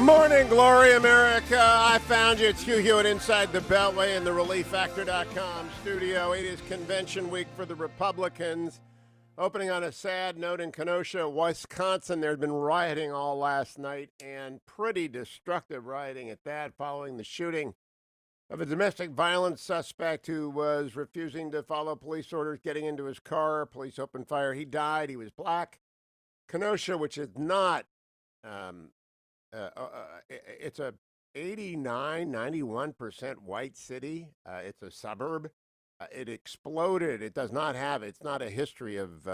Morning Glory, America. I found you. It's Hugh Hewitt inside the Beltway in the ReliefFactor.com studio. It is convention week for the Republicans. Opening on a sad note in Kenosha, Wisconsin, there had been rioting all last night, and pretty destructive rioting at that, following the shooting of a domestic violence suspect who was refusing to follow police orders, getting into his car. Police opened fire. He died. He was black. Kenosha, which is not... it's a 89, 91% white city. It's a suburb. It exploded. It does not have, it's not a history of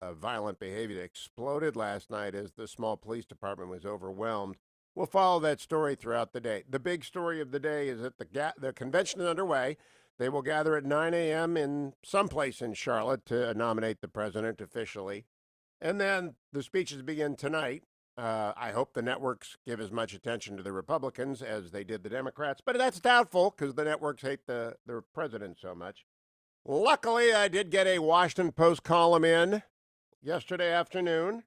violent behavior. It exploded last night as the small police department was overwhelmed. We'll follow that story throughout the day. The big story of the day is that the convention is underway. They will gather at 9 a.m. in some place in Charlotte to nominate the president officially. And then the speeches begin tonight. I hope the networks give as much attention to the Republicans as they did the Democrats, but that's doubtful because the networks hate the president so much. Luckily, I did get a Washington Post column in yesterday afternoon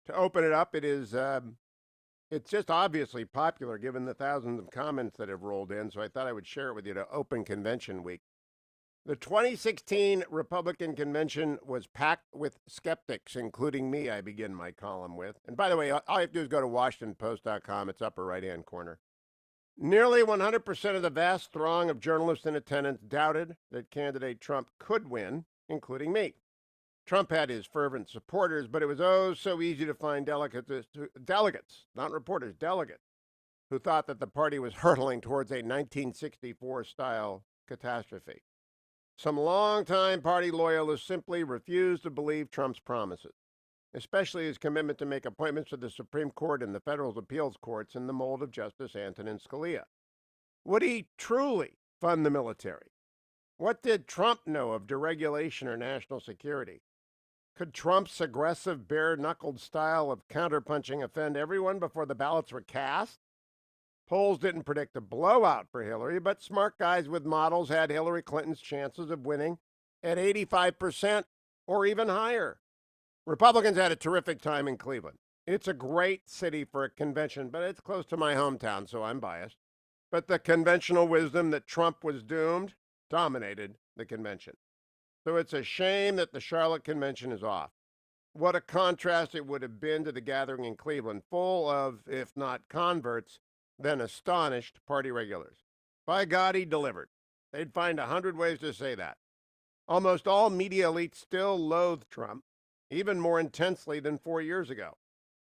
to open it up. It's just obviously popular given the thousands of comments that have rolled in, so I thought I would share it with you to open convention week. The 2016 Republican convention was packed with skeptics, including me, I begin my column with. And by the way, all you have to do is go to WashingtonPost.com. It's upper right-hand corner. Nearly 100% of the vast throng of journalists in attendance doubted that candidate Trump could win, including me. Trump had his fervent supporters, but it was oh so easy to find delegates, not reporters, delegates, who thought that the party was hurtling towards a 1964-style catastrophe. Some longtime party loyalists simply refused to believe Trump's promises, especially his commitment to make appointments to the Supreme Court and the federal appeals courts in the mold of Justice Antonin Scalia. Would he truly fund the military? What did Trump know of deregulation or national security? Could Trump's aggressive, bare-knuckled style of counterpunching offend everyone before the ballots were cast? Polls didn't predict a blowout for Hillary, but smart guys with models had Hillary Clinton's chances of winning at 85% or even higher. Republicans had a terrific time in Cleveland. It's a great city for a convention, but it's close to my hometown, so I'm biased. But the conventional wisdom that Trump was doomed dominated the convention. So it's a shame that the Charlotte convention is off. What a contrast it would have been to the gathering in Cleveland, full of, if not converts, then astonished party regulars. By God, he delivered. They'd find 100 ways to say that. Almost all media elites still loathe Trump, even more intensely than 4 years ago.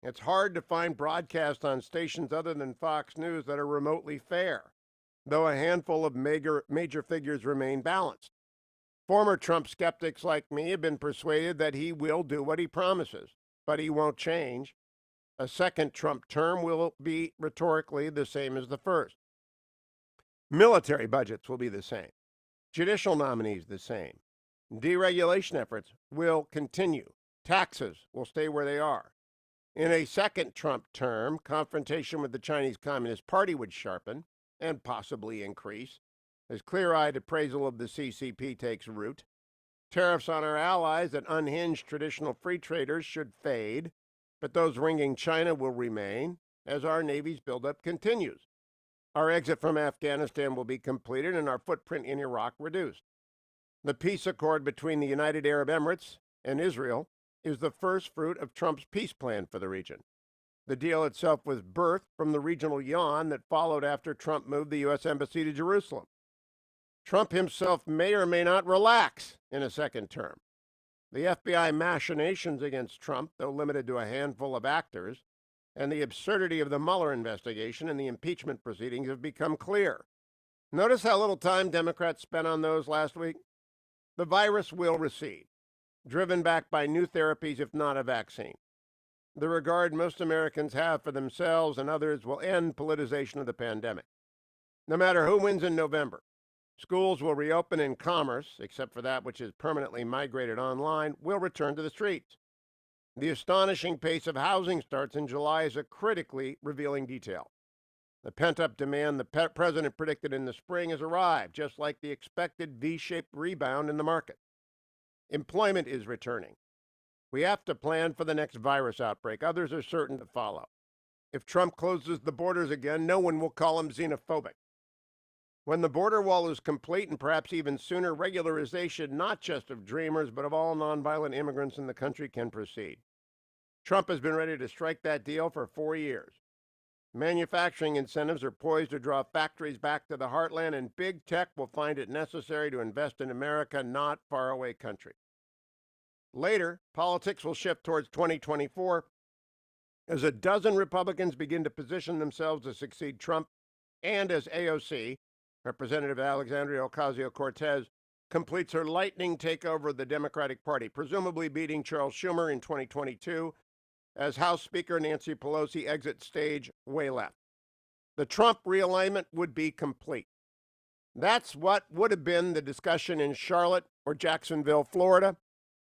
It's hard to find broadcasts on stations other than Fox News that are remotely fair, though a handful of major figures remain balanced. Former Trump skeptics like me have been persuaded that he will do what he promises, but he won't change. A second Trump term will be rhetorically the same as the first. Military budgets will be the same. Judicial nominees the same. Deregulation efforts will continue. Taxes will stay where they are. In a second Trump term, confrontation with the Chinese Communist Party would sharpen and possibly increase as clear-eyed appraisal of the CCP takes root. Tariffs on our allies and unhinged traditional free traders should fade, but those ringing China will remain as our Navy's buildup continues. Our exit from Afghanistan will be completed and our footprint in Iraq reduced. The peace accord between the United Arab Emirates and Israel is the first fruit of Trump's peace plan for the region. The deal itself was birthed from the regional yawn that followed after Trump moved the U.S. Embassy to Jerusalem. Trump himself may or may not relax in a second term. The FBI machinations against Trump, though limited to a handful of actors, and the absurdity of the Mueller investigation and the impeachment proceedings have become clear. Notice how little time Democrats spent on those last week? The virus will recede, driven back by new therapies, if not a vaccine. The regard most Americans have for themselves and others will end politicization of the pandemic. No matter who wins in November, schools will reopen and commerce, except for that which is permanently migrated online, will return to the streets. The astonishing pace of housing starts in July is a critically revealing detail. The pent-up demand the president predicted in the spring has arrived, just like the expected V-shaped rebound in the market. Employment is returning. We have to plan for the next virus outbreak. Others are certain to follow. If Trump closes the borders again, no one will call him xenophobic. When the border wall is complete, and perhaps even sooner, regularization not just of dreamers, but of all nonviolent immigrants in the country can proceed. Trump has been ready to strike that deal for 4 years. Manufacturing incentives are poised to draw factories back to the heartland, and big tech will find it necessary to invest in America, not faraway country. Later, politics will shift towards 2024 as a dozen Republicans begin to position themselves to succeed Trump, and as AOC, Representative Alexandria Ocasio-Cortez, completes her lightning takeover of the Democratic Party, presumably beating Charles Schumer in 2022, as House Speaker Nancy Pelosi exits stage way left. The Trump realignment would be complete. That's what would have been the discussion in Charlotte or Jacksonville, Florida,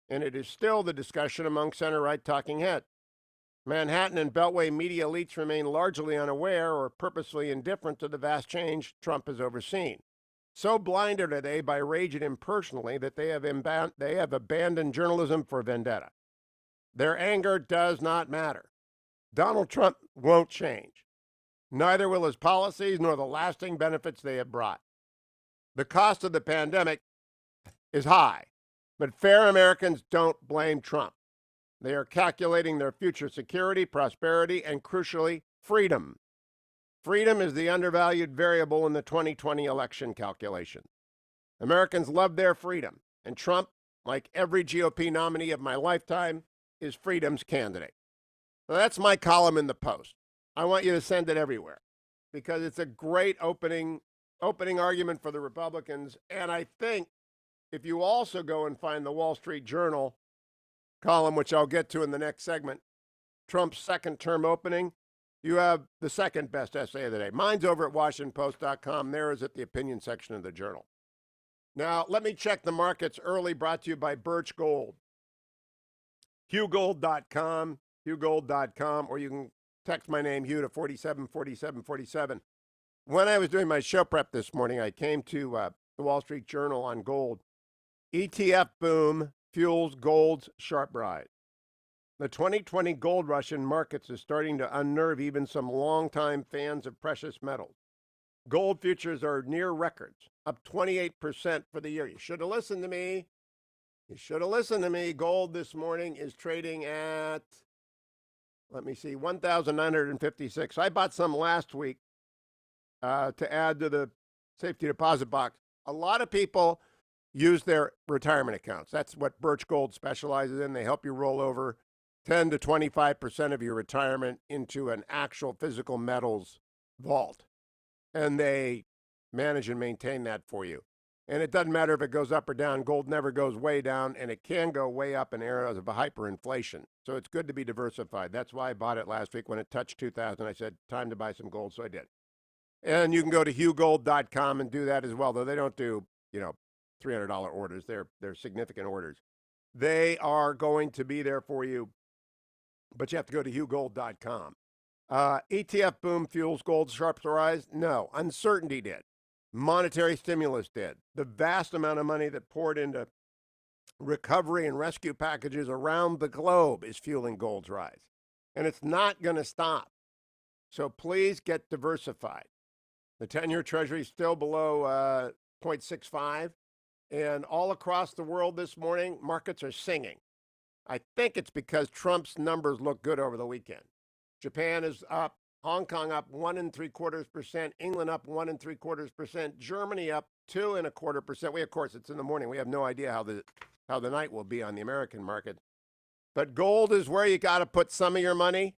and it is still the discussion among center-right talking heads. Manhattan and Beltway media elites remain largely unaware or purposely indifferent to the vast change Trump has overseen. So blinded are they by rage at him personally that they have abandoned journalism for vendetta. Their anger does not matter. Donald Trump won't change. Neither will his policies nor the lasting benefits they have brought. The cost of the pandemic is high, but fair Americans don't blame Trump. They are calculating their future security, prosperity, and crucially, freedom. Freedom is the undervalued variable in the 2020 election calculation. Americans love their freedom, and Trump, like every GOP nominee of my lifetime, is freedom's candidate. So that's my column in the Post. I want you to send it everywhere because it's a great opening argument for the Republicans. And I think if you also go and find the Wall Street Journal column, which I'll get to in the next segment, Trump's second term opening, you have the second best essay of the day. Mine's over at WashingtonPost.com. There is at the opinion section of the Journal. Now, let me check the markets early, brought to you by Birch Gold. HughGold.com, HughGold.com, or you can text my name, Hugh, to 474747. When I was doing my show prep this morning, I came to the Wall Street Journal on gold. ETF boom fuels gold's sharp rise. The 2020 gold rush in markets is starting to unnerve even some longtime fans of precious metals. Gold futures are near records, up 28% for the year. You should have listened to me. Gold this morning is trading at, let me see, 1,956. I bought some last week to add to the safety deposit box. A lot of people use their retirement accounts. That's what Birch Gold specializes in. They help you roll over 10 to 25% of your retirement into an actual physical metals vault. And they manage and maintain that for you. And it doesn't matter if it goes up or down. Gold never goes way down, and it can go way up in areas of hyperinflation. So it's good to be diversified. That's why I bought it last week when it touched 2,000. I said, time to buy some gold, so I did. And you can go to HughGold.com and do that as well, though they don't do, $300 orders. They're significant orders. They are going to be there for you, but you have to go to HughGold.com. ETF boom fuels gold's sharp rise? No. Uncertainty did. Monetary stimulus did. The vast amount of money that poured into recovery and rescue packages around the globe is fueling gold's rise. And it's not going to stop. So please get diversified. The 10-year Treasury is still below 0.65. And all across the world this morning, markets are singing. I think it's because Trump's numbers look good over the weekend. Japan is up. Hong Kong up 1.75%. England up 1.75%. Germany up 2.25%. Of course, it's in the morning. We have no idea how the night will be on the American market. But gold is where you got to put some of your money.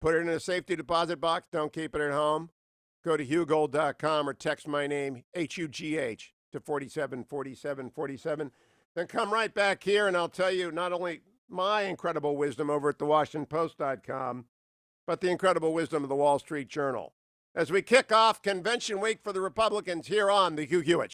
Put it in a safety deposit box. Don't keep it at home. Go to HughGold.com or text my name, HUGH, to 474747. Then come right back here and I'll tell you not only my incredible wisdom over at thewashingtonpost.com, but the incredible wisdom of the Wall Street Journal as we kick off convention week for the Republicans here on the Hugh Hewitt.